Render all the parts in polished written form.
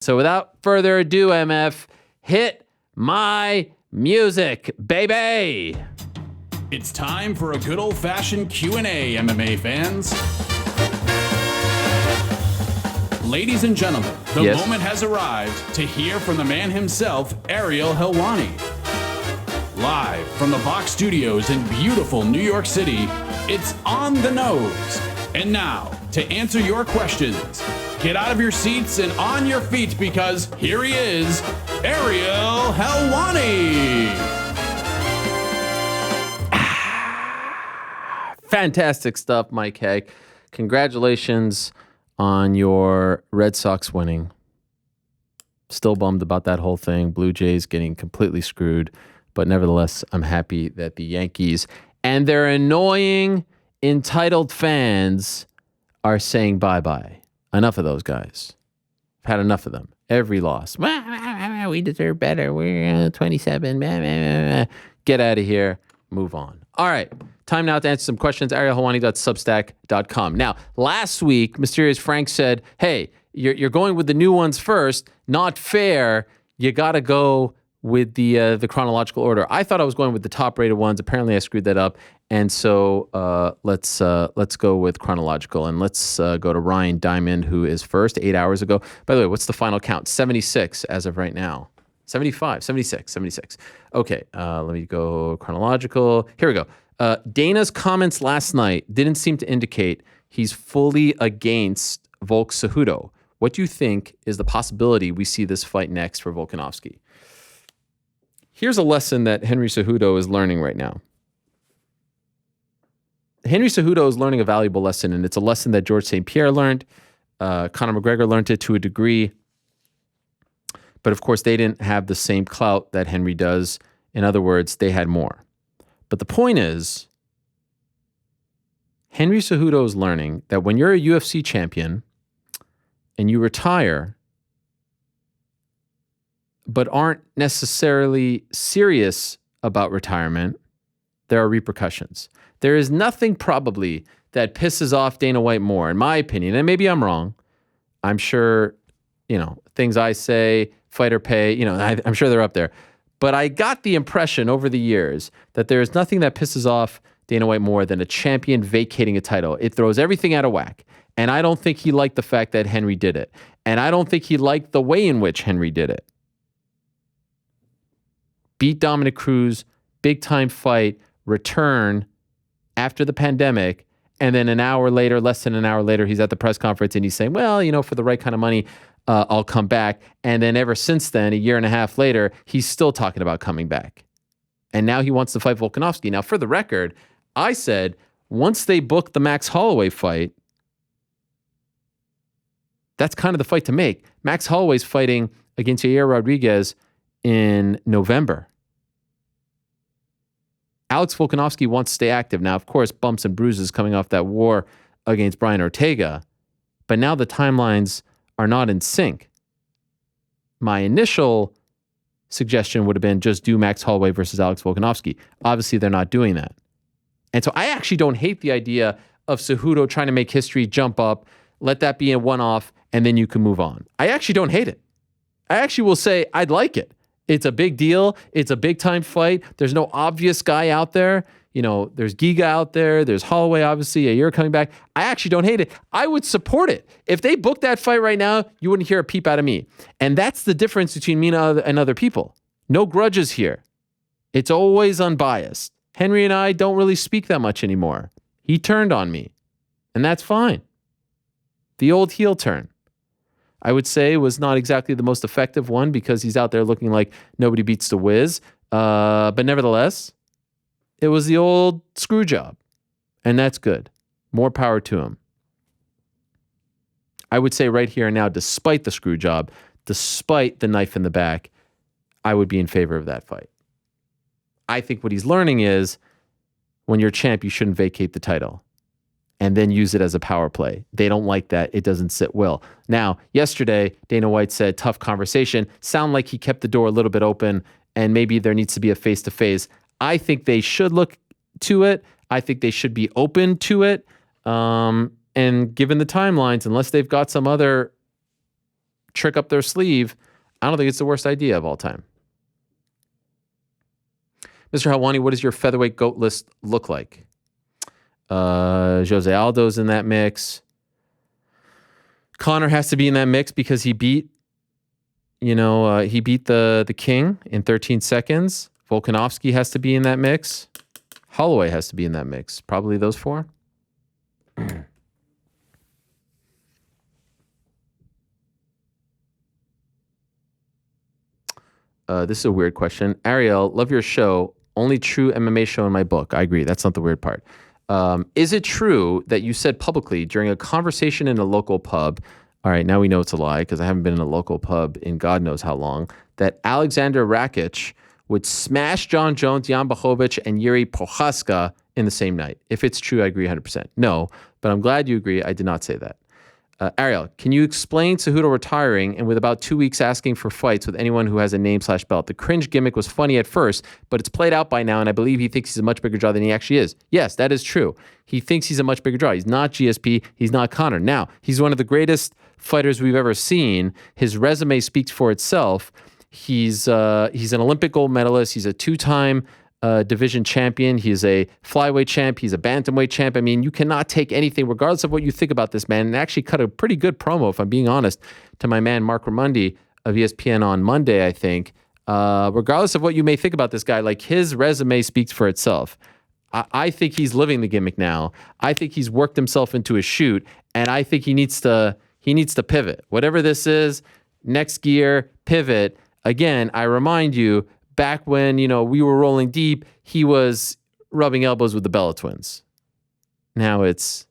So without further ado, MF, hit my music, baby. It's time for a good old-fashioned Q&A, MMA fans. Ladies and gentlemen, the moment has arrived to hear from the man himself, Ariel Helwani. Live from the Box Studios in beautiful New York City, it's On the Nose. And now, to answer your questions, get out of your seats and on your feet because here he is, Ariel Helwani. Fantastic stuff, Mike Haig. Congratulations on your Red Sox winning. Still bummed about that whole thing. Blue Jays getting completely screwed. But nevertheless, I'm happy that the Yankees and their annoying, entitled fans are saying bye-bye. Enough of those guys. I've had enough of them. Every loss. We deserve better. We're 27. Get out of here. Move on. All right. Time now to answer some questions. ArielHelwani.substack.com. Now, last week, Mysterious Frank said, hey, you're going with the new ones first. Not fair. You got to go with the chronological order. I thought I was going with the top-rated ones. Apparently, I screwed that up. And so let's go with chronological. And let's go to Ryan Diamond, who is first 8 hours ago. By the way, what's the final count? 76 as of right now. 75, 76. Okay, let me go chronological. Here we go. Dana's comments last night didn't seem to indicate he's fully against Volk Cejudo. What do you think is the possibility we see this fight next for Volkanovski? Here's a lesson that Henry Cejudo is learning right now. Henry Cejudo is learning a valuable lesson, and it's a lesson that George St. Pierre learned. Conor McGregor learned it to a degree. But of course, they didn't have the same clout that Henry does. In other words, they had more. But the point is, Henry Cejudo is learning that when you're a UFC champion and you retire, but aren't necessarily serious about retirement, there are repercussions. There is nothing probably that pisses off Dana White more, in my opinion, and maybe I'm wrong. I'm sure, things I say, fighter pay, I'm sure they're up there. But I got the impression over the years that there is nothing that pisses off Dana White more than a champion vacating a title. It throws everything out of whack. And I don't think he liked the fact that Henry did it. And I don't think he liked the way in which Henry did it. Beat Dominic Cruz, big time fight, return after the pandemic, and then less than an hour later, he's at the press conference and he's saying, well, for the right kind of money, I'll come back. And then ever since then, a year and a half later, he's still talking about coming back. And now he wants to fight Volkanovski. Now, for the record, I said, once they book the Max Holloway fight, that's kind of the fight to make. Max Holloway's fighting against Yair Rodriguez in November. Alex Volkanovski wants to stay active. Now, of course, bumps and bruises coming off that war against Brian Ortega. But now the timelines are not in sync. My initial suggestion would have been just do Max Holloway versus Alex Volkanovski. Obviously, they're not doing that. And so I actually don't hate the idea of Cejudo trying to make history, jump up, let that be a one-off, and then you can move on. I actually don't hate it. I actually will say I'd like it. It's a big deal. It's a big-time fight. There's no obvious guy out there. There's Giga out there. There's Holloway, obviously. Yair coming back. I actually don't hate it. I would support it. If they booked that fight right now, you wouldn't hear a peep out of me. And that's the difference between me and other people. No grudges here. It's always unbiased. Henry and I don't really speak that much anymore. He turned on me, and that's fine. The old heel turn. I would say was not exactly the most effective one because he's out there looking like nobody beats the Wiz. But nevertheless, it was the old screw job, and that's good. More power to him. I would say right here and now, despite the screw job, despite the knife in the back, I would be in favor of that fight. I think what he's learning is when you're champ, you shouldn't vacate the title and then use it as a power play. They don't like that. It doesn't sit well. Now, yesterday, Dana White said, tough conversation. Sound like he kept the door a little bit open and maybe there needs to be a face-to-face. I think they should look to it. I think they should be open to it. And given the timelines, unless they've got some other trick up their sleeve, I don't think it's the worst idea of all time. Mr. Helwani, what does your featherweight GOAT list look like? Jose Aldo's in that mix. Conor has to be in that mix because he beat the king in 13 seconds. Volkanovski has to be in that mix. Holloway has to be in that mix. Probably those four. This is a weird question. Ariel, love your show. Only true MMA show in my book. I agree. That's not the weird part. Is it true that you said publicly during a conversation in a local pub, all right, now we know it's a lie because I haven't been in a local pub in God knows how long, that Alexander Rakic would smash John Jones, Jan Blachowicz, and Yuri Prochaska in the same night? If it's true, I agree 100%. No, but I'm glad you agree. I did not say that. Ariel, can you explain Cejudo retiring and with about 2 weeks asking for fights with anyone who has a name/belt? The cringe gimmick was funny at first, but it's played out by now, and I believe he thinks he's a much bigger draw than he actually is. Yes, that is true. He thinks he's a much bigger draw. He's not GSP. He's not Conor. Now, he's one of the greatest fighters we've ever seen. His resume speaks for itself. He's an Olympic gold medalist. He's a two-time division champion. He's a flyweight champ. He's a bantamweight champ. I mean, you cannot take anything, regardless of what you think about this man, and actually cut a pretty good promo, if I'm being honest, to my man Mark Ramundi of ESPN on Monday, I think. Regardless of what you may think about this guy, like, his resume speaks for itself. I think he's living the gimmick now. I think he's worked himself into a shoot, and I think he needs to pivot. Whatever this is, next gear, pivot. Again, I remind you, back when, we were rolling deep, he was rubbing elbows with the Bella Twins. Now it's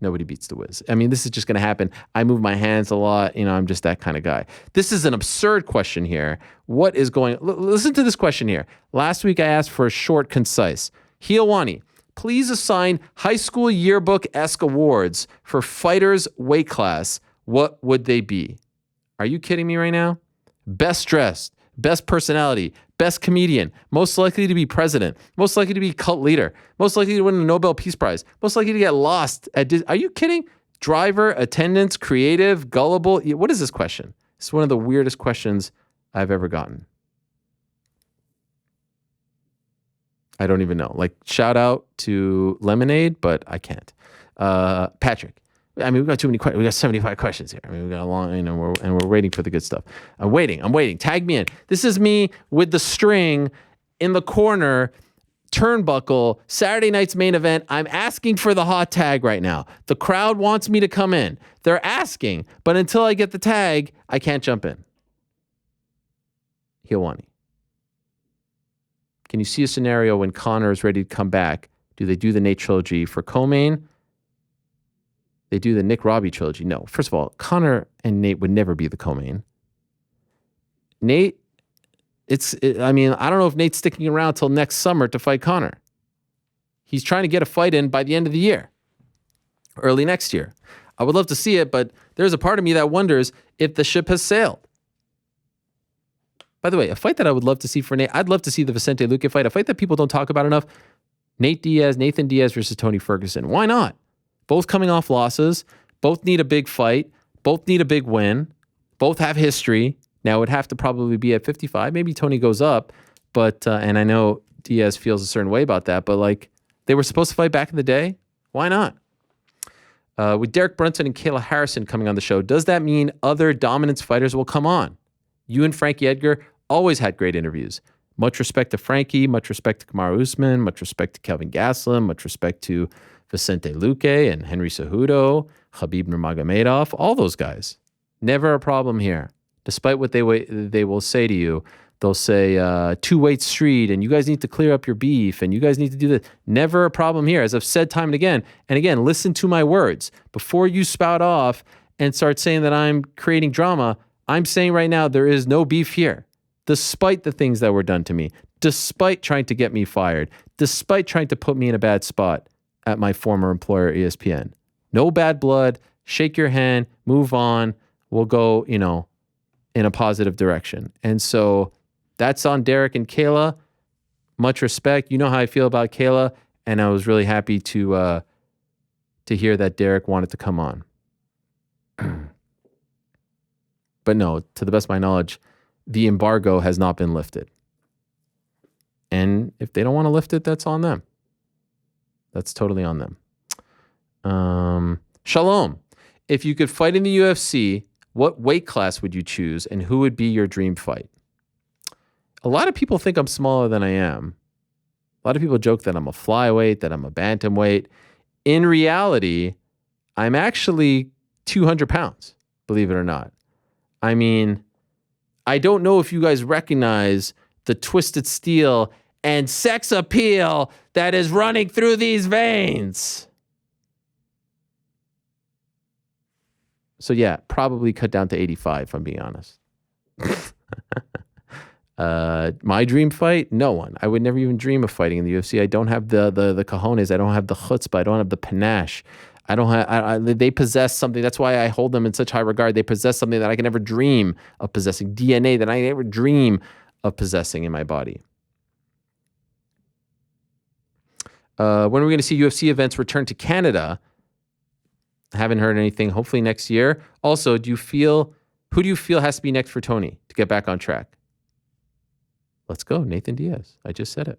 nobody beats the Wiz. I mean, this is just going to happen. I move my hands a lot. I'm just that kind of guy. This is an absurd question here. What is going... Listen to this question here. Last week I asked for a short, concise. Helwani, please assign high school yearbook-esque awards for fighters' weight class. What would they be? Are you kidding me right now? Best dressed, best personality, best comedian, most likely to be president, most likely to be cult leader, most likely to win a Nobel Peace Prize, most likely to get lost at Disney. Are you kidding? Driver, attendance, creative, gullible. What is this question? It's one of the weirdest questions I've ever gotten. I don't even know. Like, shout out to Lemonade, but I can't. Patrick. I mean, we've got too many questions. We got 75 questions here. I mean, we got a long, and we're waiting for the good stuff. I'm waiting. Tag me in. This is me with the string in the corner, turnbuckle, Saturday night's main event. I'm asking for the hot tag right now. The crowd wants me to come in. They're asking, but until I get the tag, I can't jump in. Helwani. Can you see a scenario when Conor is ready to come back? Do they do the Nate trilogy for co-main? They do the Nick Robbie trilogy. No. First of all, Conor and Nate would never be the co-main. Nate, I don't know if Nate's sticking around till next summer to fight Conor. He's trying to get a fight in by the end of the year, early next year. I would love to see it, but there's a part of me that wonders if the ship has sailed. By the way, a fight that I would love to see for Nate, I'd love to see the Vicente Luque fight, a fight that people don't talk about enough. Nathan Diaz versus Tony Ferguson. Why not? Both coming off losses, both need a big fight, both need a big win, both have history. Now, it would have to probably be at 55. Maybe Tony goes up, but and I know Diaz feels a certain way about that, but like, they were supposed to fight back in the day. Why not? With Derek Brunson and Kayla Harrison coming on the show, does that mean other dominance fighters will come on? You and Frankie Edgar always had great interviews. Much respect to Frankie, much respect to Kamaru Usman, much respect to Kelvin Gastelum, much respect to Vicente Luque and Henry Cejudo, Khabib Nurmagomedov, all those guys. Never a problem here. Despite what they will say to you, they'll say two-weight street, and you guys need to clear up your beef, and you guys need to do this. Never a problem here. As I've said time and again, listen to my words. Before you spout off and start saying that I'm creating drama, I'm saying right now there is no beef here. Despite the things that were done to me, despite trying to get me fired, despite trying to put me in a bad spot at my former employer, ESPN. No bad blood. Shake your hand. Move on. We'll go, in a positive direction. And so that's on Derek and Kayla. Much respect. You know how I feel about Kayla, and I was really happy to hear that Derek wanted to come on. But no, to the best of my knowledge, the embargo has not been lifted. And if they don't want to lift it, that's on them. That's totally on them. Shalom. If you could fight in the UFC, what weight class would you choose and who would be your dream fight? A lot of people think I'm smaller than I am. A lot of people joke that I'm a flyweight, that I'm a bantamweight. In reality, I'm actually 200 pounds, believe it or not. I mean, I don't know if you guys recognize the twisted steel and sex appeal that is running through these veins. So yeah, probably cut down to 85, if I'm being honest. My dream fight? No one. I would never even dream of fighting in the UFC. I don't have the cojones. I don't have the chutzpah. I don't have the panache. I don't have. They possess something. That's why I hold them in such high regard. They possess something that I can never dream of possessing. DNA that I never dream of possessing in my body. When are we going to see UFC events return to Canada? I haven't heard anything. Hopefully next year. Also, who do you feel has to be next for Tony to get back on track? Let's go, Nathan Diaz. I just said it.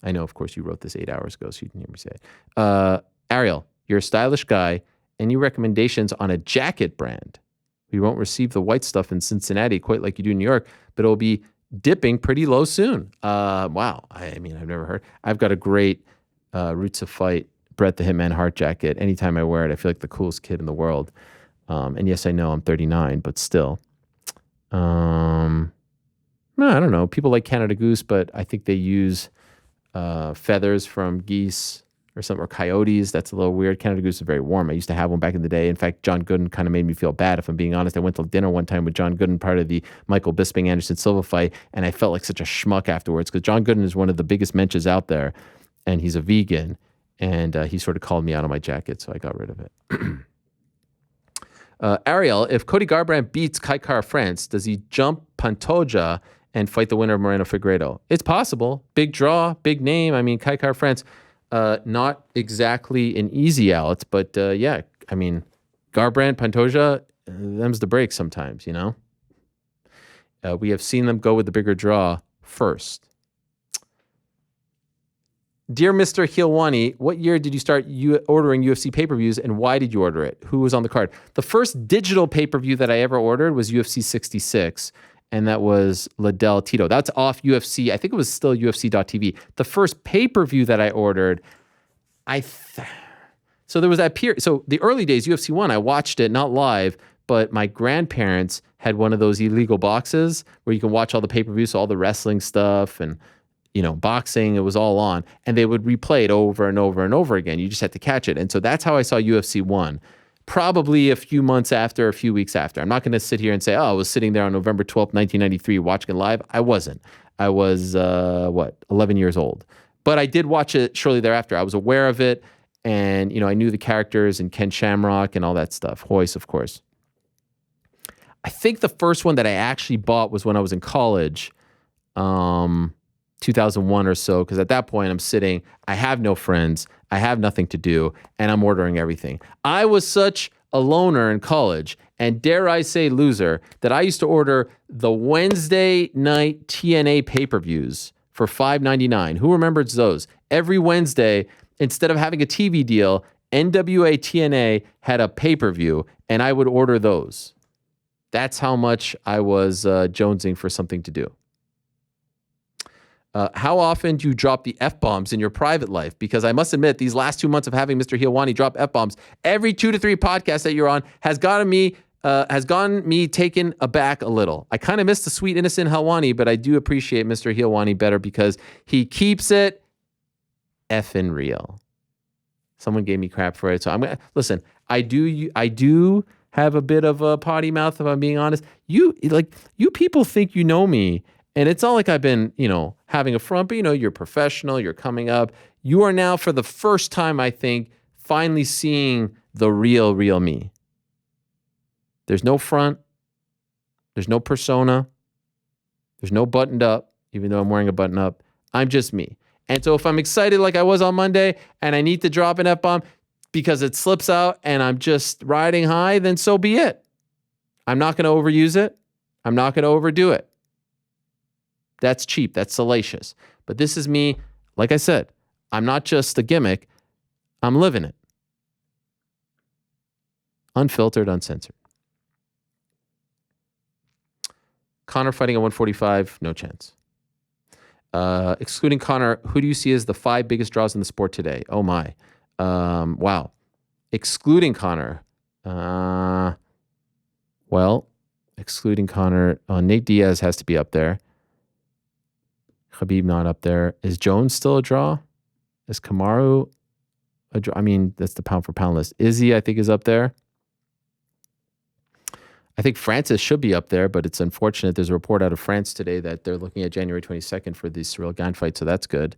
I know, of course, you wrote this 8 hours ago, so you didn't hear me say it. Ariel, you're a stylish guy. Any recommendations on a jacket brand? We won't receive the white stuff in Cincinnati quite like you do in New York, but it'll be dipping pretty low soon. Wow. I mean, I've never heard. I've got a great Roots of Fight Bret the Hitman Hart jacket. Anytime I wear it, I feel like the coolest kid in the world. And yes, I know I'm 39, but still. No, I don't know. People like Canada Goose, but I think they use feathers from geese or something, or coyotes. That's a little weird. Canada Goose is very warm. I used to have one back in the day. In fact, John Gooden kind of made me feel bad, if I'm being honest. I went to dinner one time with John Gooden, part of the Michael Bisping Anderson Silva fight, and I felt like such a schmuck afterwards because John Gooden is one of the biggest menches out there, and he's a vegan, and he sort of called me out on my jacket, so I got rid of it. Ariel, if Cody Garbrandt beats Kai Kara-France, does he jump Pantoja and fight the winner of Moreno Figueiredo? It's possible. Big draw, big name. I mean, Kai Kara-France, not exactly an easy out, but yeah, I mean, Garbrandt, Pantoja, them's the break sometimes, you know? We have seen them go with the bigger draw first. Dear Mr. Helwani, what year did you start ordering UFC pay-per-views, and why did you order it? Who was on the card? The first digital pay-per-view that I ever ordered was UFC 66, and that was Liddell Tito. That's off UFC. I think it was still UFC.tv. The first pay-per-view that I ordered, so there was that period. So the early days, UFC 1, I watched it, not live, but my grandparents had one of those illegal boxes where you can watch all the pay-per-views, so all the wrestling stuff and boxing, it was all on, and they would replay it over and over and over again. You just had to catch it. And so that's how I saw UFC 1, probably a few weeks after. I'm not going to sit here and say, I was sitting there on November 12th, 1993, watching it live. I wasn't. I was, 11 years old. But I did watch it shortly thereafter. I was aware of it, and, I knew the characters and Ken Shamrock and all that stuff. Hoist, of course. I think the first one that I actually bought was when I was in college, 2001 or so, because at that point I'm sitting, I have no friends, I have nothing to do, and I'm ordering everything. I was such a loner in college, and dare I say loser, that I used to order the Wednesday night TNA pay-per-views for $5.99. Who remembers those? Every Wednesday, instead of having a TV deal, NWA TNA had a pay-per-view, and I would order those. That's how much I was jonesing for something to do. How often do you drop the F-bombs in your private life? Because I must admit, these last 2 months of having Mr. Helwani drop F-bombs, every 2 to 3 podcasts that you're on has gotten me taken aback a little. I kind of miss the sweet, innocent Helwani, but I do appreciate Mr. Helwani better because he keeps it effing real. Someone gave me crap for it, so I'm gonna listen. I do have a bit of a potty mouth, if I'm being honest. You people think you know me. And it's not like I've been, having a front, but, you're professional, you're coming up. You are now, for the first time, I think, finally seeing the real me. There's no front. There's no persona. There's no buttoned up, even though I'm wearing a button up. I'm just me. And so if I'm excited like I was on Monday and I need to drop an F-bomb because it slips out and I'm just riding high, then so be it. I'm not going to overuse it. I'm not going to overdo it. That's cheap. That's salacious. But this is me. Like I said, I'm not just a gimmick. I'm living it. Unfiltered, uncensored. Conor fighting at 145, no chance. Excluding Conor, who do you see as the 5 biggest draws in the sport today? Oh my. Wow. Excluding Conor. Excluding Conor, Nate Diaz has to be up there. Khabib not up there. Is Jones still a draw? Is Kamaru a draw? I mean, that's the pound for pound list. Izzy, I think, is up there. I think Francis should be up there, but it's unfortunate. There's a report out of France today that they're looking at January 22nd for the Cyril Gane fight, so that's good.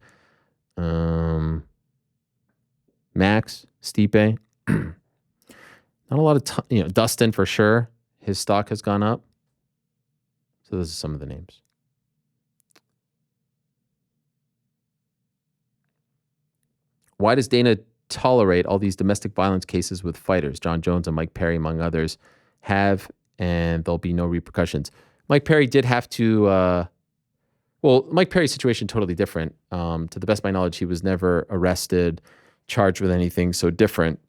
Max, Stipe. Not a lot of Dustin for sure. His stock has gone up. So those are some of the names. Why does Dana tolerate all these domestic violence cases with fighters? John Jones and Mike Perry, among others, have, and there'll be no repercussions. Mike Perry did have to, Mike Perry's situation totally different. To the best of my knowledge, he was never arrested, charged with anything so different.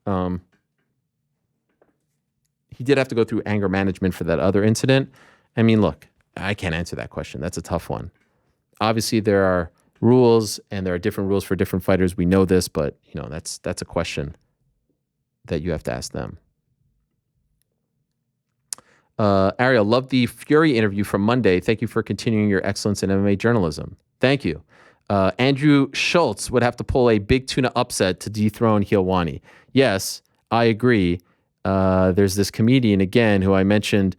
He did have to go through anger management for that other incident. I mean, look, I can't answer that question. That's a tough one. Obviously, there are rules, and there are different rules for different fighters. We know this, but that's a question that you have to ask them. Ariel, love the Fury interview from Monday. Thank you for continuing your excellence in MMA journalism. Thank you. Andrew Schultz would have to pull a big tuna upset to dethrone Helwani. Yes, I agree. There's this comedian, again, who I mentioned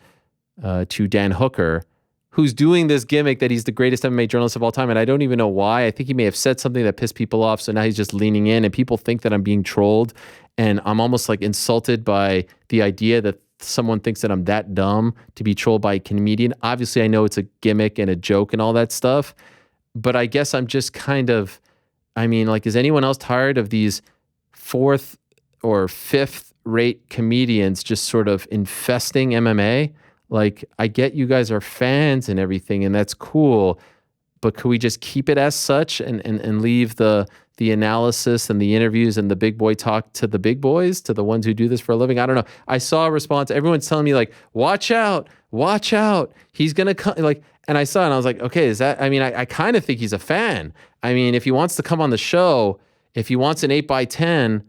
to Dan Hooker, who's doing this gimmick that he's the greatest MMA journalist of all time, and I don't even know why. I think he may have said something that pissed people off, so now he's just leaning in, and people think that I'm being trolled, and I'm almost like insulted by the idea that someone thinks that I'm that dumb to be trolled by a comedian. Obviously, I know it's a gimmick and a joke and all that stuff, but I guess I'm just kind of, is anyone else tired of these 4th or 5th rate comedians just sort of infesting MMA? Like, I get you guys are fans and everything, and that's cool, but could we just keep it as such and leave the analysis and the interviews and the big boy talk to the big boys, to the ones who do this for a living? I don't know. I saw a response. Everyone's telling me, like, watch out. He's going to come. Like, and I saw it and I was like, okay, is that, I kind of think he's a fan. If he wants to come on the show, if he wants an 8x10,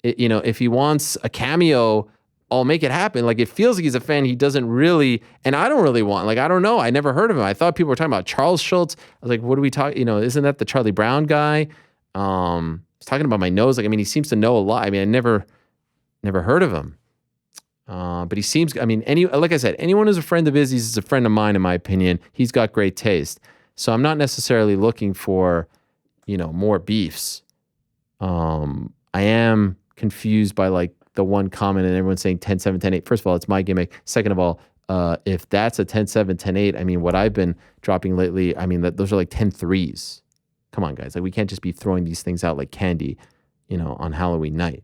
if he wants a cameo, I'll make it happen. Like, it feels like he's a fan. He doesn't really, and I don't really want, I don't know. I never heard of him. I thought people were talking about Charles Schultz. I was like, what are we talking, isn't that the Charlie Brown guy? He's talking about my nose. He seems to know a lot. I never heard of him. But he seems, like I said, anyone who's a friend of Izzy's is a friend of mine, in my opinion. He's got great taste. So I'm not necessarily looking for, more beefs. I am confused by the one comment and everyone's saying 10-7, 10-8. First of all, it's my gimmick. Second of all, if that's a 10-7, 10-8, what I've been dropping lately, those are 10-3s. Come on, guys. We can't just be throwing these things out like candy, on Halloween night.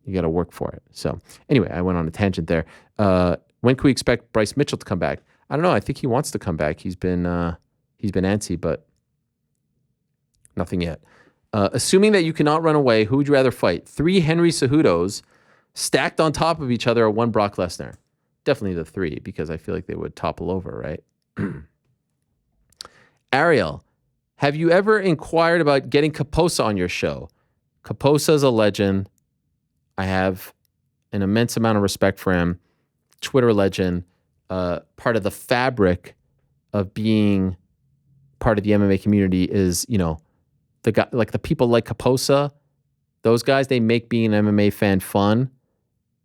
You got to work for it. So anyway, I went on a tangent there. When can we expect Bryce Mitchell to come back? I don't know. I think he wants to come back. He's been antsy, but nothing yet. Assuming that you cannot run away, who would you rather fight? 3 Henry Cejudos stacked on top of each other, or 1 Brock Lesnar? Definitely the 3, because I feel like they would topple over, right? Ariel, have you ever inquired about getting Caposa on your show? Caposa is a legend. I have an immense amount of respect for him. Twitter legend, part of the fabric of being part of the MMA community is, the guy, like the people like Caposa, those guys, they make being an MMA fan fun.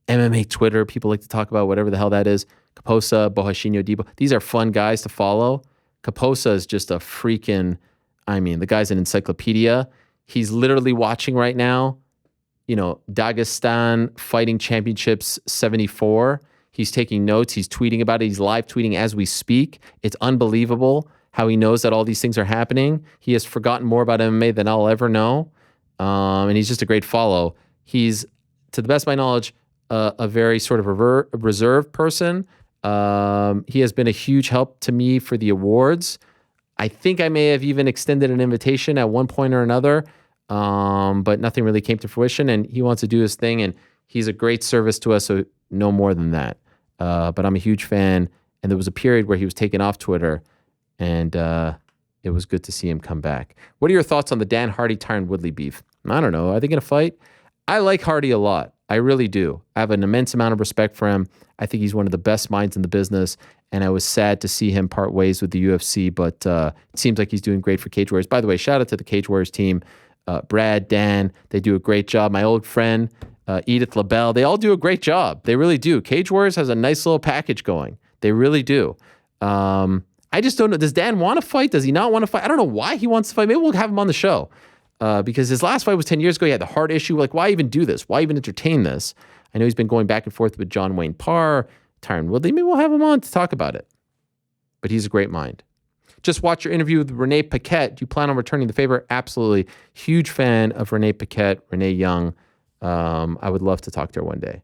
MMA Twitter, people like to talk about whatever the hell that is. Caposa, Bohashinho Debo, these are fun guys to follow. Caposa is just a freaking, the guy's an encyclopedia. He's literally watching right now, Dagestan Fighting Championships 74. He's taking notes. He's tweeting about it. He's live tweeting as we speak. It's unbelievable how he knows that all these things are happening. He has forgotten more about MMA than I'll ever know. And he's just a great follow. He's, to the best of my knowledge, a very sort of reserved person. He has been a huge help to me for the awards. I think I may have even extended an invitation at one point or another, but nothing really came to fruition, and he wants to do his thing, and he's a great service to us, so no more than that. But I'm a huge fan, and there was a period where he was taken off Twitter, and it was good to see him come back. What are your thoughts on the Dan Hardy Tyron Woodley beef? I don't know. Are they going to fight? I like Hardy a lot. I really do. I have an immense amount of respect for him. I think he's one of the best minds in the business, and I was sad to see him part ways with the UFC, but it seems like he's doing great for Cage Warriors. By the way, shout out to the Cage Warriors team. Brad, Dan, they do a great job. My old friend, Edith LaBelle, they all do a great job. They really do. Cage Warriors has a nice little package going. They really do. I just don't know. Does Dan want to fight? Does he not want to fight? I don't know why he wants to fight. Maybe we'll have him on the show. Because his last fight was 10 years ago. He had the heart issue. Like, why even do this? Why even entertain this? I know he's been going back and forth with John Wayne Parr, Tyron Woodley. Maybe we'll have him on to talk about it. But he's a great mind. Just watch your interview with Renee Paquette. Do you plan on returning the favor? Absolutely. Huge fan of Renee Paquette, Renee Young. I would love to talk to her one day,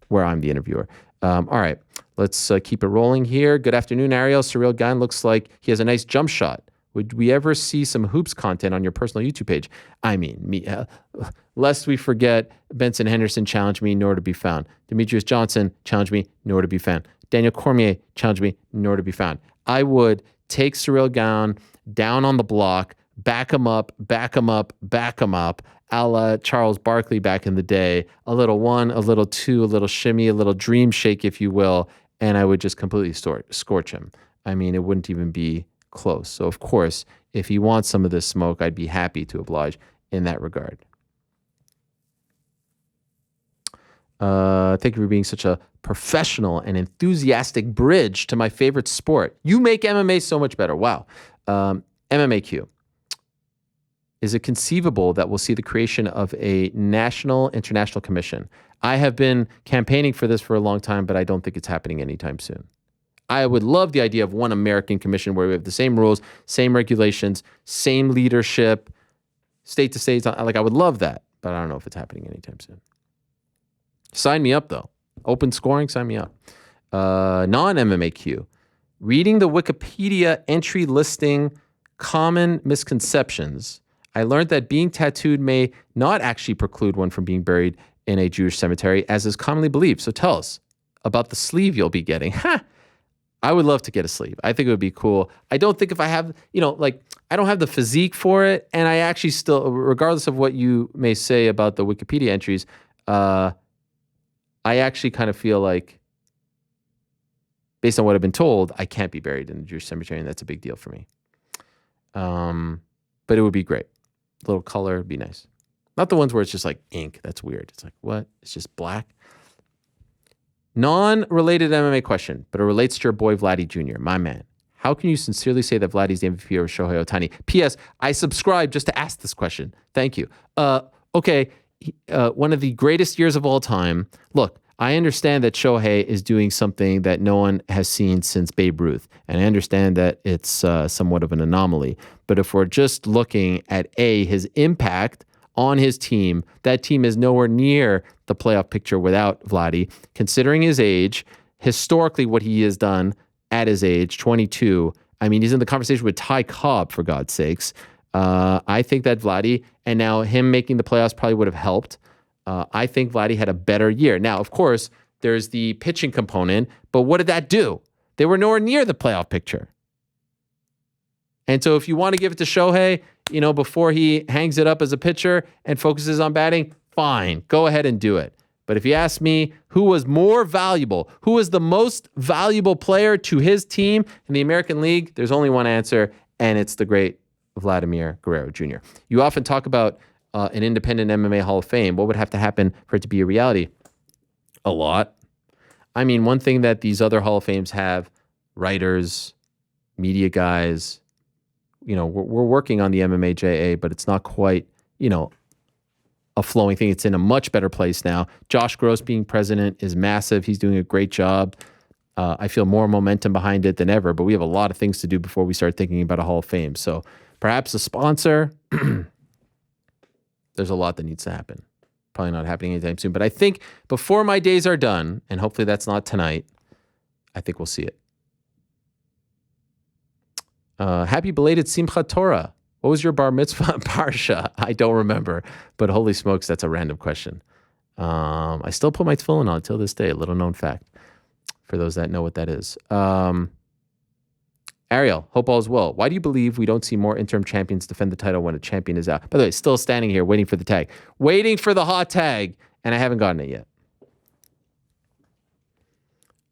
where I'm the interviewer. All right, let's keep it rolling here. Good afternoon, Ariel. Surreal Gun looks like he has a nice jump shot. Would we ever see some hoops content on your personal YouTube page? I mean, lest we forget, Benson Henderson challenged me, nowhere to be found. Demetrius Johnson challenged me, nowhere to be found. Daniel Cormier challenged me, nowhere to be found. I would take Surreal Gun down on the block, back him up, a la Charles Barkley back in the day. A little one, a little two, a little shimmy, a little dream shake, if you will, and I would just completely scorch him. I mean, it wouldn't even be close. So, of course, if he wants some of this smoke, I'd be happy to oblige in that regard. Thank you for being such a professional and enthusiastic bridge to my favorite sport. You make MMA so much better. Wow. MMAQ. Is it conceivable that we'll see the creation of a national international commission? I have been campaigning for this for a long time, but I don't think it's happening anytime soon. I would love the idea of one American commission where we have the same rules, same regulations, same leadership, state to state. Like, I would love that, but I don't know if it's happening anytime soon. Sign me up, though. Open scoring, sign me up. Non-MMAQ. Reading the Wikipedia entry listing common misconceptions, I learned that being tattooed may not actually preclude one from being buried in a Jewish cemetery, as is commonly believed. So tell us about the sleeve you'll be getting. I would love to get a sleeve. I think it would be cool. I don't think if I have, I don't have the physique for it. And I actually still, regardless of what you may say about the Wikipedia entries, I actually kind of feel like, based on what I've been told, I can't be buried in the Jewish cemetery, and that's a big deal for me. But it would be great. A little color would be nice. Not the ones where it's just like ink. That's weird. It's like, what? It's just black? Non-related MMA question, but it relates to your boy Vladdy Jr., my man. How can you sincerely say that Vladdy's the MVP over Shohei Ohtani? P.S. I subscribed just to ask this question. Thank you. Okay, one of the greatest years of all time. Look, I understand that Shohei is doing something that no one has seen since Babe Ruth, and I understand that it's somewhat of an anomaly. But if we're just looking at his impact on his team, that team is nowhere near the playoff picture without Vladdy. Considering his age, historically what he has done at his age, 22, I mean, he's in the conversation with Ty Cobb, for God's sakes. I think that Vladdy, and now him making the playoffs probably would have helped. I think Vladdy had a better year. Now, of course, there's the pitching component, but what did that do? They were nowhere near the playoff picture. And so if you want to give it to Shohei, before he hangs it up as a pitcher and focuses on batting, fine, go ahead and do it. But if you ask me who was more valuable, who was the most valuable player to his team in the American League, there's only one answer, and it's the great Vladimir Guerrero Jr. You often talk about an independent MMA Hall of Fame. What would have to happen for it to be a reality? A lot. I mean, one thing that these other Hall of Fames have, writers, media guys, we're working on the MMA JA, but it's not quite, a flowing thing. It's in a much better place now. Josh Gross being president is massive. He's doing a great job. I feel more momentum behind it than ever, but we have a lot of things to do before we start thinking about a Hall of Fame. So perhaps a sponsor. There's a lot that needs to happen. Probably not happening anytime soon. But I think before my days are done, and hopefully that's not tonight, I think we'll see it. Happy belated Simchat Torah. What was your bar mitzvah parsha? I don't remember, but holy smokes, that's a random question. I still put my tefillin on till this day, a little known fact for those that know what that is. Ariel, hope all is well. Why do you believe we don't see more interim champions defend the title when a champion is out? By the way, still standing here waiting for the tag. Waiting for the hot tag, and I haven't gotten it yet.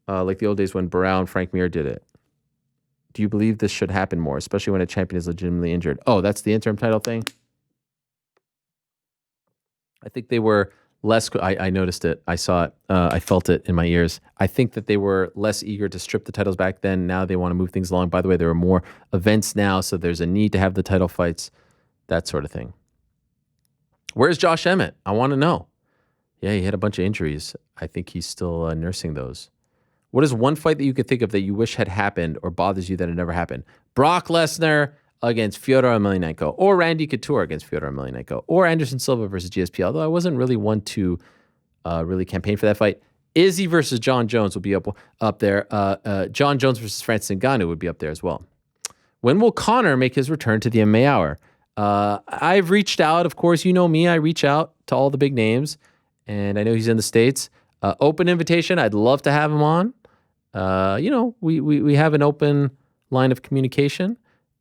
Like the old days when Barrow and Frank Mir did it. Do you believe this should happen more, especially when a champion is legitimately injured? Oh, that's the interim title thing? I think they were less, I noticed it. I saw it. I felt it in my ears. I think that they were less eager to strip the titles back then. Now they want to move things along. By the way, there are more events now, so there's a need to have the title fights, that sort of thing. Where's Josh Emmett? I want to know. Yeah, he had a bunch of injuries. I think he's still nursing those. What is one fight that you could think of that you wish had happened or bothers you that it never happened? Brock Lesnar against Fyodor Emelianenko, or Randy Couture against Fyodor Emelianenko, or Anderson Silva versus GSP, although I wasn't really one to really campaign for that fight. Izzy versus John Jones will be up there. John Jones versus Francis Ngannou would be up there as well. When will Conor make his return to the MMA Hour? I've reached out. Of course, you know me. I reach out to all the big names, and I know he's in the States. Open invitation. I'd love to have him on. We have an open line of communication.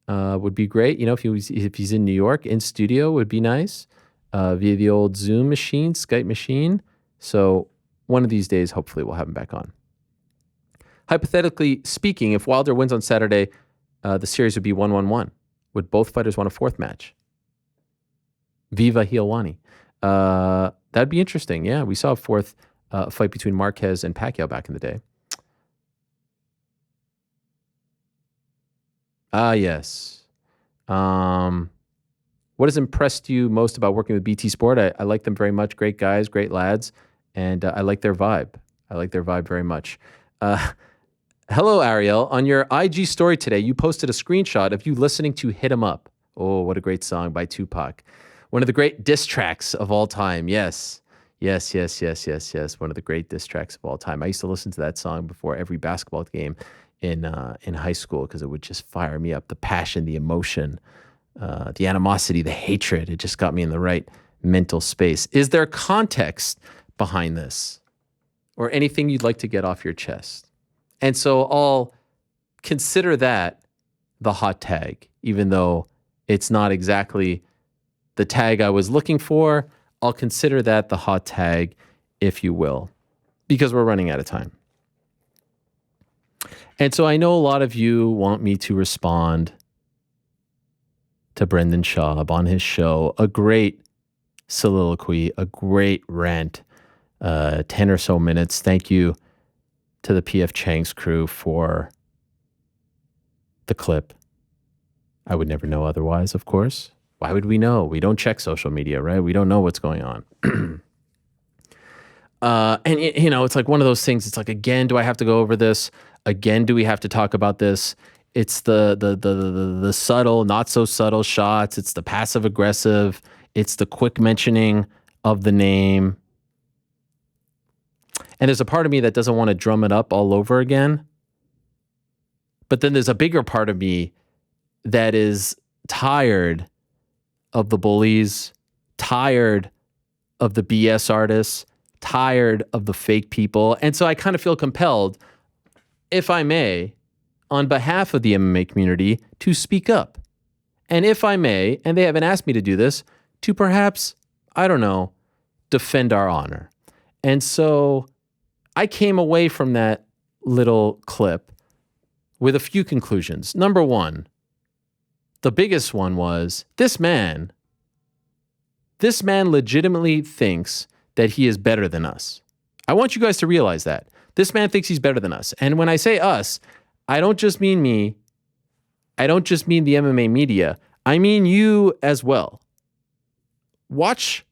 Would be great. If he's in New York, in studio would be nice. Via the old Zoom machine, Skype machine. So one of these days, hopefully we'll have him back on. Hypothetically speaking, if Wilder wins on Saturday, the series would be 1-1-1. Would both fighters want a fourth match? Viva Helwani. That'd be interesting. Yeah, we saw a fourth fight between Marquez and Pacquiao back in the day. Yes. What has impressed you most about working with BT Sport? I like them very much. Great guys, great lads, and I like their vibe. I like their vibe very much. Hello, Ariel. On your IG story today, you posted a screenshot of you listening to Hit 'Em Up. Oh, what a great song by Tupac. One of the great diss tracks of all time. Yes. One of the great diss tracks of all time. I used to listen to that song before every basketball game in high school because it would just fire me up. The passion, the emotion, the animosity, the hatred. It just got me in the right mental space. Is there context behind this or anything you'd like to get off your chest? And so I'll consider that the hot tag, even though it's not exactly the tag I was looking for. I'll consider that the hot tag, if you will, because we're running out of time. And so I know a lot of you want me to respond to Brendan Schaub on his show. A great soliloquy, a great rant, 10 or so minutes. Thank you to the PF Chang's crew for the clip. I would never know otherwise, of course. Why would we know? We don't check social media, right? We don't know what's going on. And it's like one of those things. It's like, again, do I have to go over this? Again, do we have to talk about this? It's the subtle, not so subtle shots. It's the passive aggressive. It's the quick mentioning of the name. And there's a part of me that doesn't want to drum it up all over again. But then there's a bigger part of me that is tired of the bullies, tired of the BS artists, tired of the fake people. And so I kind of feel compelled, if I may, on behalf of the MMA community, to speak up. And if I may, and they haven't asked me to do this, to perhaps, I don't know, defend our honor. And so I came away from that little clip with a few conclusions. Number one, the biggest one was this man legitimately thinks that he is better than us. I want you guys to realize that. This man thinks he's better than us. And when I say us, I don't just mean me. I don't just mean the MMA media. I mean you as well. Watch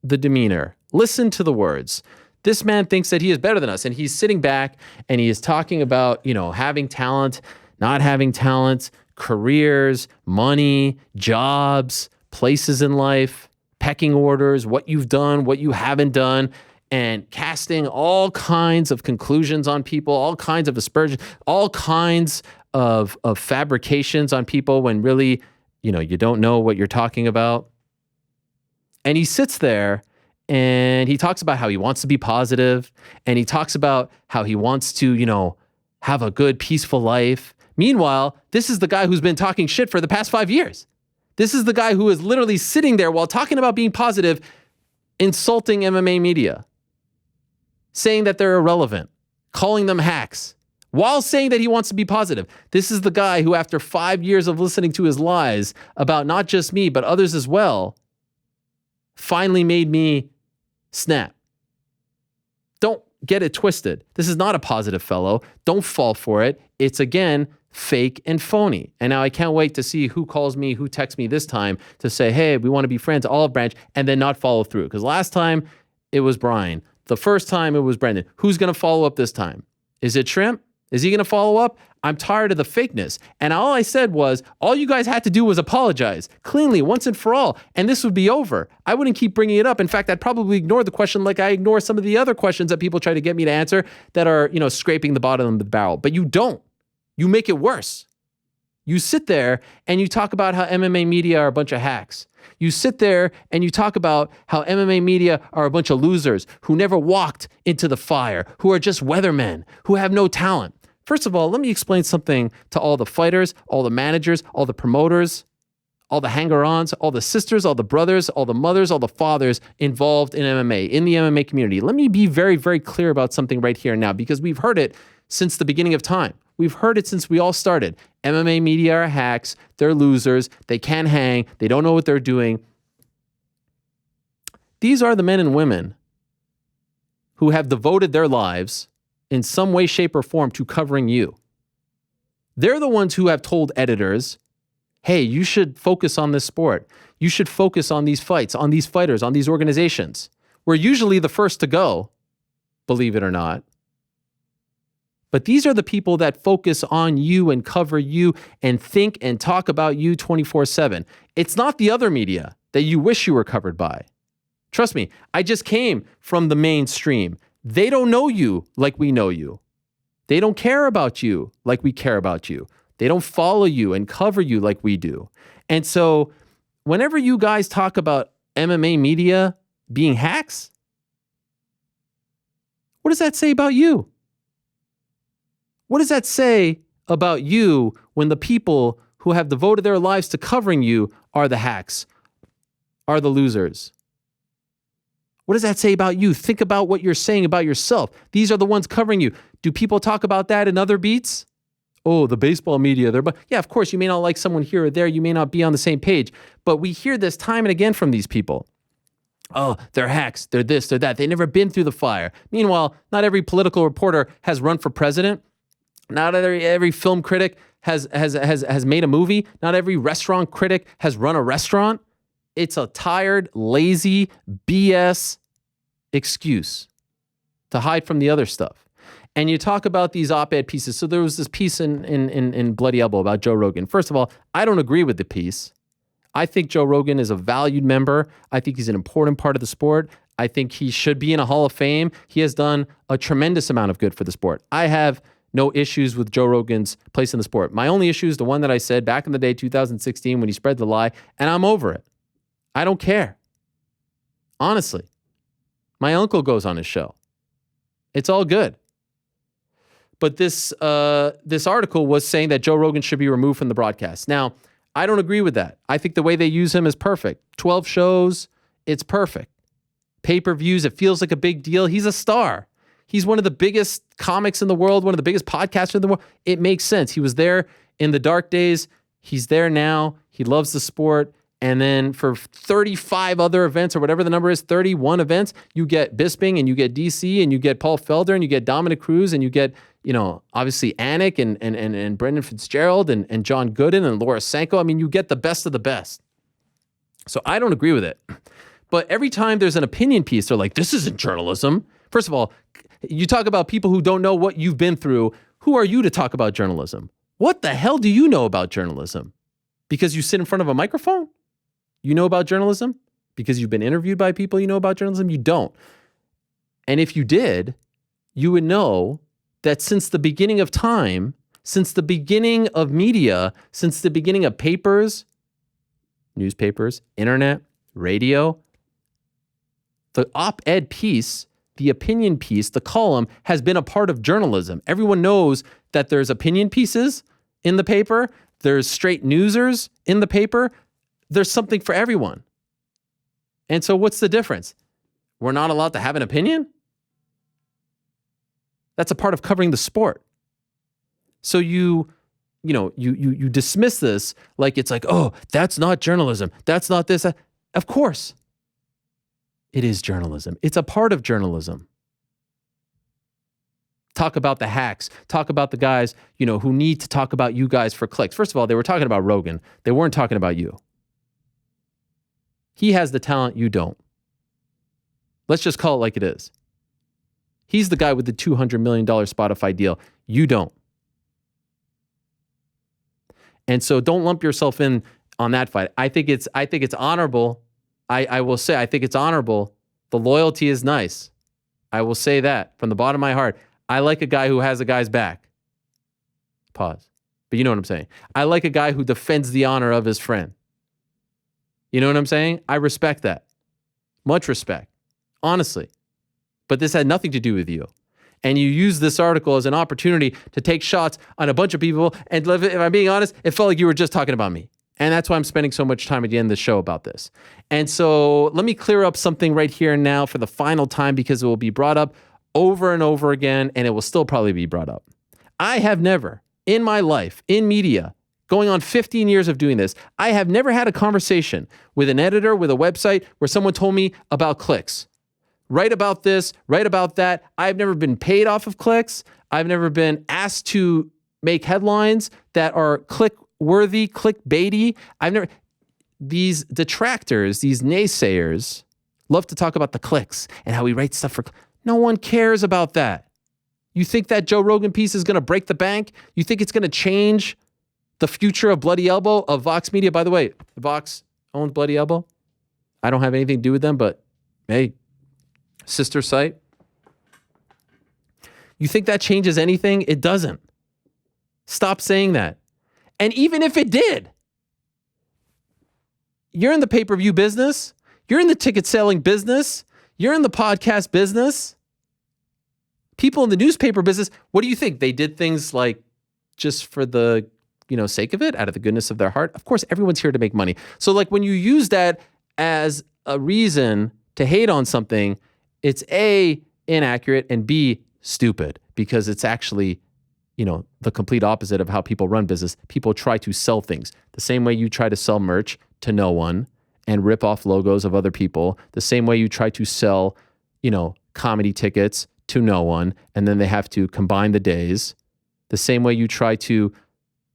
the demeanor. Listen to the words. This man thinks that he is better than us. And he's sitting back and he is talking about, having talent, not having talent, careers, money, jobs, places in life, pecking orders, what you've done, what you haven't done. and casting all kinds of conclusions on people, all kinds of aspersions, all kinds of fabrications on people when really, you don't know what you're talking about. And he sits there and he talks about how he wants to be positive, and he talks about how he wants to, have a good, peaceful life. Meanwhile, this is the guy who's been talking shit for the past 5 years. This is the guy who is literally sitting there while talking about being positive, insulting MMA media, saying that they're irrelevant, calling them hacks, while saying that he wants to be positive. This is the guy who, after 5 years of listening to his lies about not just me, but others as well, finally made me snap. Don't get it twisted. This is not a positive fellow. Don't fall for it. It's, again, fake and phony. And now I can't wait to see who calls me, who texts me this time to say, hey, we want to be friends, olive branch, and then not follow through. Because last time it was Brian. The first time it was Brendan. Who's going to follow up this time? Is it Shrimp? Is he going to follow up? I'm tired of the fakeness. And all I said was, all you guys had to do was apologize cleanly once and for all, and this would be over. I wouldn't keep bringing it up. In fact, I'd probably ignore the question like I ignore some of the other questions that people try to get me to answer that are, scraping the bottom of the barrel. But you don't. You make it worse. You sit there and you talk about how MMA media are a bunch of hacks. You sit there and you talk about how MMA media are a bunch of losers who never walked into the fire, who are just weathermen, who have no talent. First of all, let me explain something to all the fighters, all the managers, all the promoters, all the hanger-ons, all the sisters, all the brothers, all the mothers, all the fathers involved in MMA, in the MMA community. Let me be very, very clear about something right here and now, because we've heard it since the beginning of time. We've heard it since we all started. MMA media are hacks. They're losers. They can't hang. They don't know what they're doing. These are the men and women who have devoted their lives in some way, shape, or form to covering you. They're the ones who have told editors, hey, you should focus on this sport. You should focus on these fights, on these fighters, on these organizations. We're usually the first to go, believe it or not. But these are the people that focus on you and cover you and think and talk about you 24/7. It's not the other media that you wish you were covered by. Trust me, I just came from the mainstream. They don't know you like we know you. They don't care about you like we care about you. They don't follow you and cover you like we do. And so whenever you guys talk about MMA media being hacks, what does that say about you? What does that say about you when the people who have devoted their lives to covering you are the hacks, are the losers? What does that say about you? Think about what you're saying about yourself. These are the ones covering you. Do people talk about that in other beats? Oh, the baseball media. Yeah, of course, you may not like someone here or there. You may not be on the same page. But we hear this time and again from these people. Oh, they're hacks. They're this, they're that. They've never been through the fire. Meanwhile, not every political reporter has run for president. Not every film critic has made a movie. Not every restaurant critic has run a restaurant. It's a tired, lazy, BS excuse to hide from the other stuff. And you talk about these op-ed pieces. So there was this piece in Bloody Elbow about Joe Rogan. First of all, I don't agree with the piece. I think Joe Rogan is a valued member. I think he's an important part of the sport. I think he should be in a Hall of Fame. He has done a tremendous amount of good for the sport. I have no issues with Joe Rogan's place in the sport. My only issue is the one that I said back in the day, 2016, when he spread the lie, and I'm over it. I don't care. Honestly. My uncle goes on his show. It's all good. But this article was saying that Joe Rogan should be removed from the broadcast. Now, I don't agree with that. I think the way they use him is perfect. 12 shows, it's perfect. Pay-per-views, it feels like a big deal. He's a star. He's one of the biggest comics in the world, one of the biggest podcasters in the world. It makes sense. He was there in the dark days. He's there now. He loves the sport. And then for 35 other events, or whatever the number is, 31 events, you get Bisping and you get DC and you get Paul Felder and you get Dominic Cruz and you get, obviously Anik and Brendan Fitzgerald and John Gooden and Laura Sanko. I mean, you get the best of the best. So I don't agree with it. But every time there's an opinion piece, they're like, this isn't journalism. First of all, you talk about people who don't know what you've been through. Who are you to talk about journalism? What the hell do you know about journalism? Because you sit in front of a microphone? You know about journalism? Because you've been interviewed by people you know about journalism? You don't. And if you did, you would know that since the beginning of time, since the beginning of media, since the beginning of papers, newspapers, internet, radio, the op-ed piece, the opinion piece, the column has been a part of journalism. Everyone knows that there's opinion pieces in the paper. There's straight newsers in the paper. There's something for everyone. And so what's the difference? We're not allowed to have an opinion? That's a part of covering the sport. So you dismiss this like it's like, oh, that's not journalism. That's not this. Of course, it is journalism. It's a part of journalism. Talk about the hacks. Talk about the guys, who need to talk about you guys for clicks. First of all, they were talking about Rogan. They weren't talking about you. He has the talent, you don't. Let's just call it like it is. He's the guy with the $200 million Spotify deal. You don't. And so don't lump yourself in on that fight. I think it's honorable. I will say, I think it's honorable. The loyalty is nice. I will say that from the bottom of my heart. I like a guy who has a guy's back. Pause. But you know what I'm saying. I like a guy who defends the honor of his friend. You know what I'm saying? I respect that. Much respect. Honestly. But this had nothing to do with you. And you use this article as an opportunity to take shots on a bunch of people. And if I'm being honest, it felt like you were just talking about me. And that's why I'm spending so much time at the end of the show about this. And so let me clear up something right here and now for the final time, because it will be brought up over and over again, and it will still probably be brought up. I have never, in my life, in media, going on 15 years of doing this, I have never had a conversation with an editor, with a website, where someone told me about clicks. Write about this, write about that. I've never been paid off of clicks. I've never been asked to make headlines that are click-worthy, clickbaity. These detractors, these naysayers, love to talk about the clicks and how we write stuff for. No one cares about that. You think that Joe Rogan piece is going to break the bank? You think it's going to change the future of Bloody Elbow, of Vox Media? By the way, Vox owns Bloody Elbow. I don't have anything to do with them, but hey, sister site. You think that changes anything? It doesn't. Stop saying that. And even if it did, you're in the pay-per-view business. You're in the ticket selling business. You're in the podcast business. People in the newspaper business, what do you think? They did things like just for the, sake of it, out of the goodness of their heart? Of course, everyone's here to make money. So like when you use that as a reason to hate on something, it's A, inaccurate, and B, stupid, because it's actually, the complete opposite of how people run business. People try to sell things the same way you try to sell merch to no one and rip off logos of other people, the same way you try to sell, comedy tickets to no one, and then they have to combine the days, the same way you try to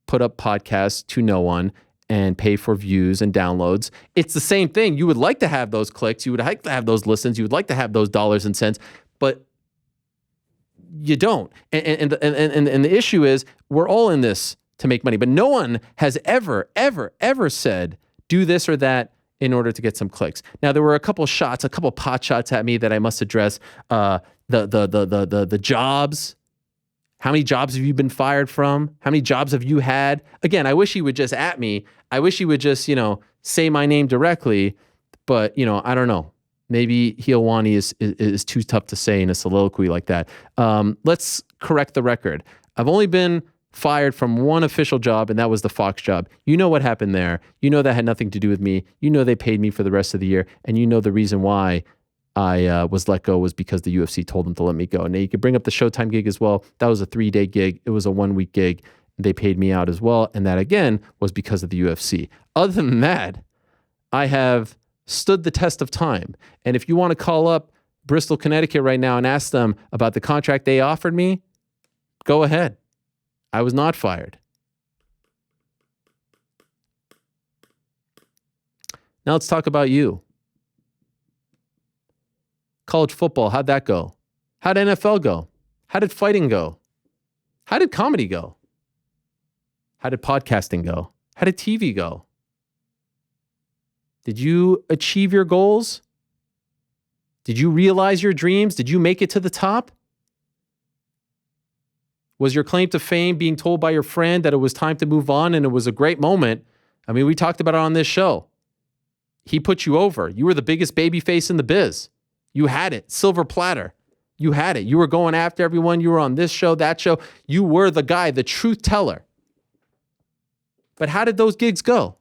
put up podcasts to no one and pay for views and downloads. It's the same thing. You would like to have those clicks. You would like to have those listens. You would like to have those dollars and cents, but you don't. And the issue is we're all in this to make money, but no one has ever said do this or that in order to get some clicks. Now, there were a couple pot shots at me that I must address. The jobs. How many jobs have you been fired from? How many jobs have you had? Again, I wish he would just at me. I wish he would just, say my name directly. But, I don't know. Maybe Helwani is too tough to say in a soliloquy like that. Let's correct the record. I've only been fired from one official job, and that was the Fox job. You know what happened there. You know that had nothing to do with me. You know they paid me for the rest of the year. And you know the reason why I was let go was because the UFC told them to let me go. Now, you could bring up the Showtime gig as well. That was a 3-day gig. It was a 1-week gig. They paid me out as well. And that, again, was because of the UFC. Other than that, I have stood the test of time. And if you want to call up Bristol, Connecticut right now and ask them about the contract they offered me, go ahead. I was not fired. Now let's talk about you. College football, how'd that go? How'd NFL go? How did fighting go? How did comedy go? How did podcasting go? How did TV go? Did you achieve your goals? Did you realize your dreams? Did you make it to the top? Was your claim to fame being told by your friend that it was time to move on and it was a great moment? I mean, we talked about it on this show. He put you over. You were the biggest baby face in the biz. You had it. Silver platter. You had it. You were going after everyone. You were on this show, that show. You were the guy, the truth teller. But how did those gigs go?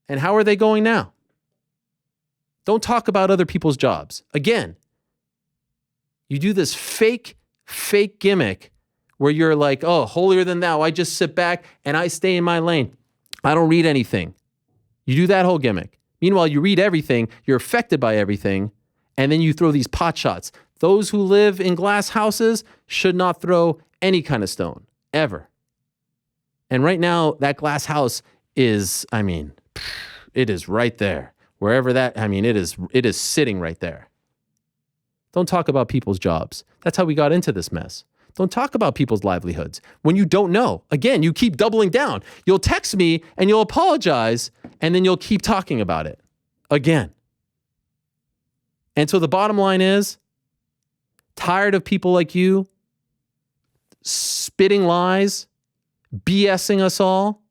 And how are they going now? Don't talk about other people's jobs. Again, you do this fake gimmick where you're like, oh, holier than thou. I just sit back and I stay in my lane. I don't read anything. You do that whole gimmick. Meanwhile, you read everything. You're affected by everything. And then you throw these pot shots. Those who live in glass houses should not throw any kind of stone, ever. And right now, that glass house is, I mean, it is right there. Wherever that, I mean, it is sitting right there. Don't talk about people's jobs. That's how we got into this mess. Don't talk about people's livelihoods when you don't know. Again, you keep doubling down. You'll text me and you'll apologize, and then you'll keep talking about it again. And so the bottom line is, tired of people like you spitting lies, BSing us all,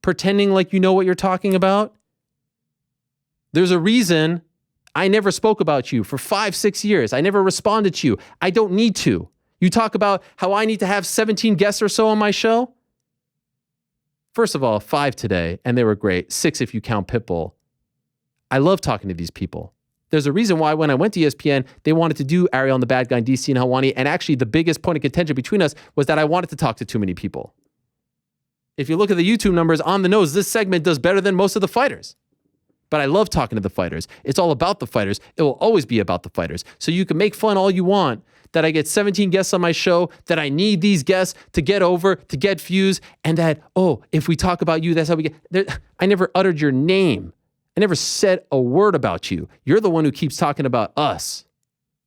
pretending like you know what you're talking about. There's a reason I never spoke about you for 5-6 years. I never responded to you. I don't need to. You talk about how I need to have 17 guests or so on my show. First of all, 5 today, and they were great. 6 if you count Pitbull. I love talking to these people. There's a reason why when I went to ESPN, they wanted to do Ariel and the Bad Guy and DC and Helwani, and actually the biggest point of contention between us was that I wanted to talk to too many people. If you look at the YouTube numbers on the nose, this segment does better than most of the fighters. But I love talking to the fighters. It's all about the fighters. It will always be about the fighters. So you can make fun all you want that I get 17 guests on my show, that I need these guests to get over, to get views, and that, oh, if we talk about you, that's how we get. I never uttered your name. I never said a word about you. You're the one who keeps talking about us.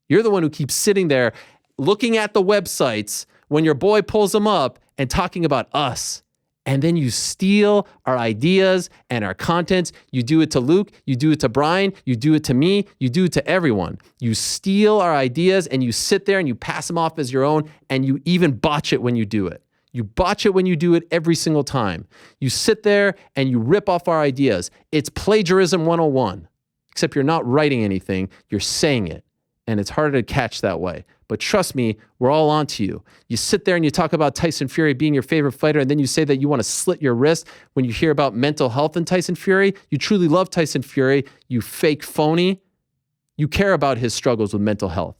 You're the one who keeps sitting there looking at the websites when your boy pulls them up and talking about us. And then you steal our ideas and our content. You do it to Luke. You do it to Brian. You do it to me. You do it to everyone. You steal our ideas and you sit there and you pass them off as your own, and you even botch it when you do it. You botch it when you do it every single time. You sit there and you rip off our ideas. It's plagiarism 101, except you're not writing anything. You're saying it. And it's harder to catch that way. But trust me, we're all on to you. You sit there and you talk about Tyson Fury being your favorite fighter, and then you say that you want to slit your wrist when you hear about mental health in Tyson Fury. You truly love Tyson Fury, you fake phony. You care about his struggles with mental health.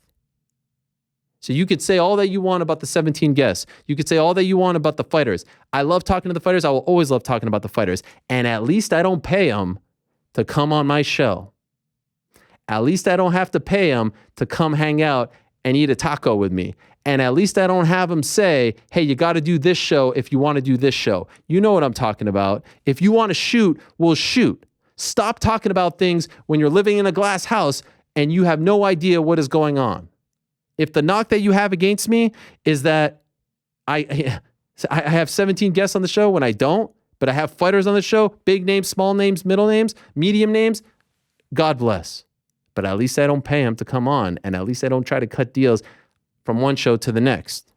So you could say all that you want about the 17 guests. You could say all that you want about the fighters. I love talking to the fighters. I will always love talking about the fighters. And at least I don't pay them to come on my show. At least I don't have to pay them to come hang out and eat a taco with me. And at least I don't have them say, hey, you got to do this show if you want to do this show. You know what I'm talking about. If you want to shoot, we'll shoot. Stop talking about things when you're living in a glass house and you have no idea what is going on. If the knock that you have against me is that I have 17 guests on the show when I don't, but I have fighters on the show, big names, small names, middle names, medium names, God bless. But at least I don't pay them to come on, and at least I don't try to cut deals from one show to the next.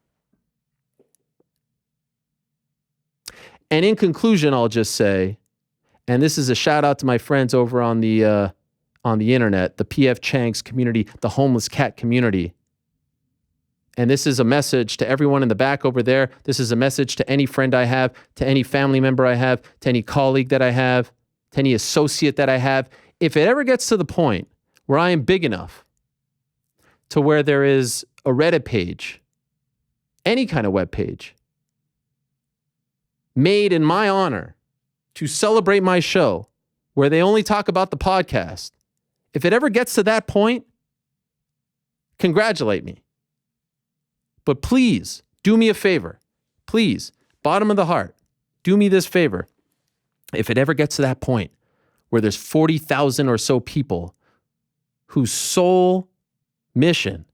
And in conclusion, I'll just say, and this is a shout out to my friends over on the internet, the PF Chang's community, the homeless cat community. And this is a message to everyone in the back over there. This is a message to any friend I have, to any family member I have, to any colleague that I have, to any associate that I have. If it ever gets to the point where I am big enough to where there is a Reddit page, any kind of web page, made in my honor to celebrate my show, where they only talk about the podcast, if it ever gets to that point, congratulate me. But please, do me a favor. Please, bottom of the heart, do me this favor. If it ever gets to that point where there's 40,000 or so people whose sole mission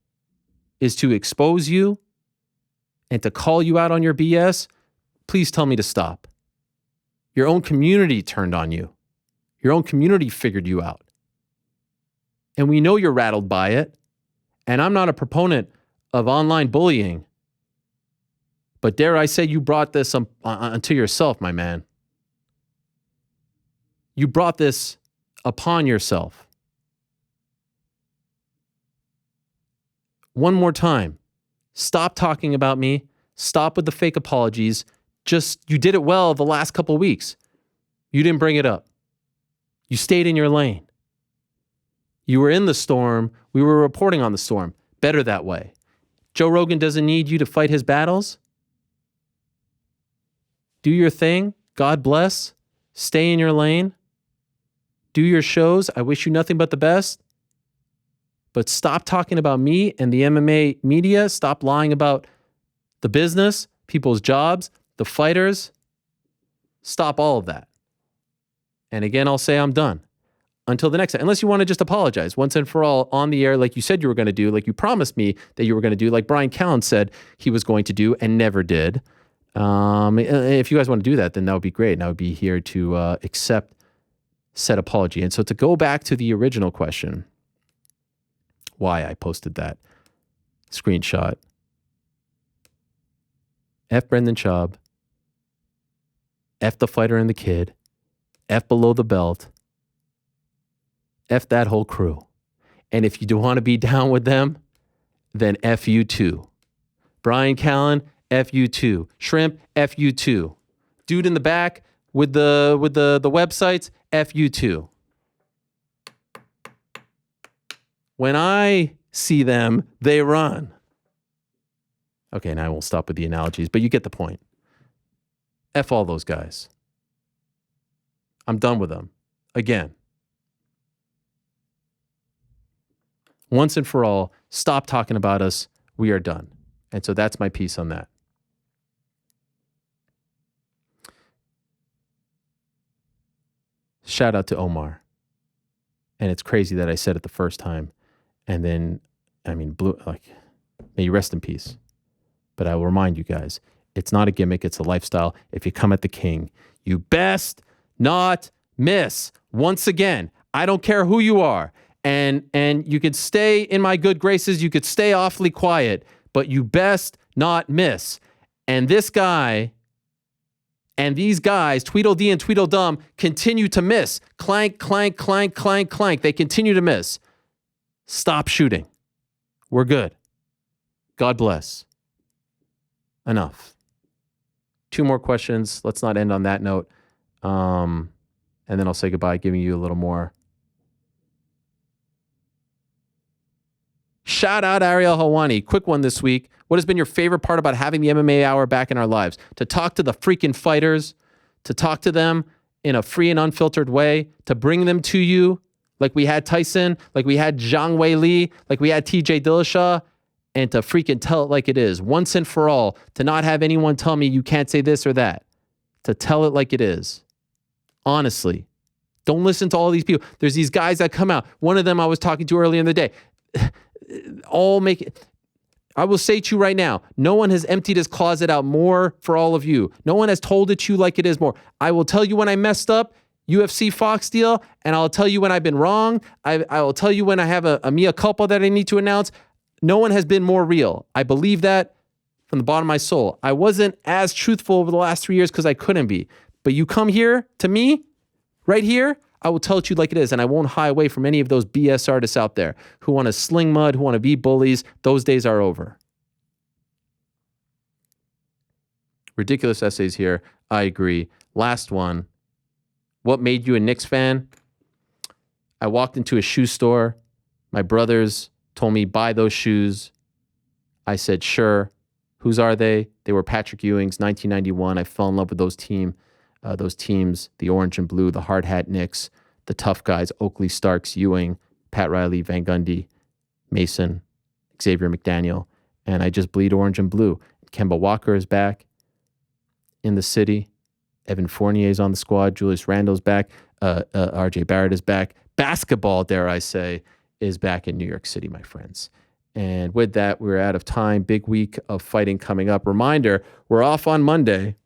is to expose you and to call you out on your BS, please tell me to stop. Your own community turned on you. Your own community figured you out. And we know you're rattled by it. And I'm not a proponent of online bullying. But dare I say you brought this onto yourself, my man. You brought this upon yourself. One more time. Stop talking about me. Stop with the fake apologies. You did it well the last couple of weeks. You didn't bring it up. You stayed in your lane. You were in the storm. We were reporting on the storm. Better that way. Joe Rogan doesn't need you to fight his battles. Do your thing. God bless. Stay in your lane. Do your shows. I wish you nothing but the best. But stop talking about me and the MMA media. Stop lying about the business, people's jobs, the fighters. Stop all of that. And again, I'll say I'm done. Until the next time. Unless you want to just apologize once and for all on the air like you said you were going to do, like you promised me that you were going to do, like Brian Callen said he was going to do and never did. If you guys want to do that, then that would be great. And I would be here to accept said apology. And so to go back to the original question, why I posted that screenshot. F Brendan Schaub. F the fighter and the kid. F below the belt. F that whole crew. And if you do want to be down with them, then F you too. Brian Callen, F you too. Shrimp, F you too. Dude in the back with the websites, F you too. When I see them, they run. Okay, now I won't stop with the analogies, but you get the point. F all those guys. I'm done with them. Again. Once and for all, stop talking about us. We are done. And so that's my piece on that. Shout out to Omar. And it's crazy that I said it the first time. And then, may you rest in peace. But I will remind you guys, it's not a gimmick, it's a lifestyle. If you come at the king, you best not miss. Once again, I don't care who you are. And you could stay in my good graces, you could stay awfully quiet, but you best not miss. And this guy and these guys, Tweedledee and Tweedledum, continue to miss. Clank, clank, clank, clank, clank. They continue to miss. Stop shooting. We're good. God bless. Enough. 2 more questions. Let's not end on that note. And then I'll say goodbye, giving you a little more. Shout out Ariel Helwani. Quick one this week. What has been your favorite part about having the MMA Hour back in our lives? To talk to the freaking fighters, to talk to them in a free and unfiltered way, to bring them to you like we had Tyson, like we had Zhang Wei Li, like we had TJ Dillashaw, and to freaking tell it like it is. Once and for all, to not have anyone tell me you can't say this or that. To tell it like it is. Honestly. Don't listen to all these people. There's these guys that come out. One of them I was talking to earlier in the day. I will say to you right now, no one has emptied his closet out more for all of you. No one has told it to you like it is more. I will tell you when I messed up, UFC Fox deal, and I'll tell you when I've been wrong. I will tell you when I have a mea culpa that I need to announce. No one has been more real. I believe that from the bottom of my soul. I wasn't as truthful over the last 3 years because I couldn't be. But you come here to me, right here, I will tell it to you like it is, and I won't hide away from any of those BS artists out there who want to sling mud, who want to be bullies. Those days are over. Ridiculous essays here. I agree. Last one. What made you a Knicks fan? I walked into a shoe store. My brothers told me, buy those shoes. I said, sure. Whose are they? They were Patrick Ewing's, 1991. I fell in love with those teams, the orange and blue, the hard hat Knicks, the tough guys, Oakley, Starks, Ewing, Pat Riley, Van Gundy, Mason, Xavier McDaniel. And I just bleed orange and blue. Kemba Walker is back in the city. Evan Fournier is on the squad. Julius Randle's back. RJ Barrett is back. Basketball, dare I say, is back in New York City, my friends. And with that, we're out of time. Big week of fighting coming up. Reminder, we're off on Monday.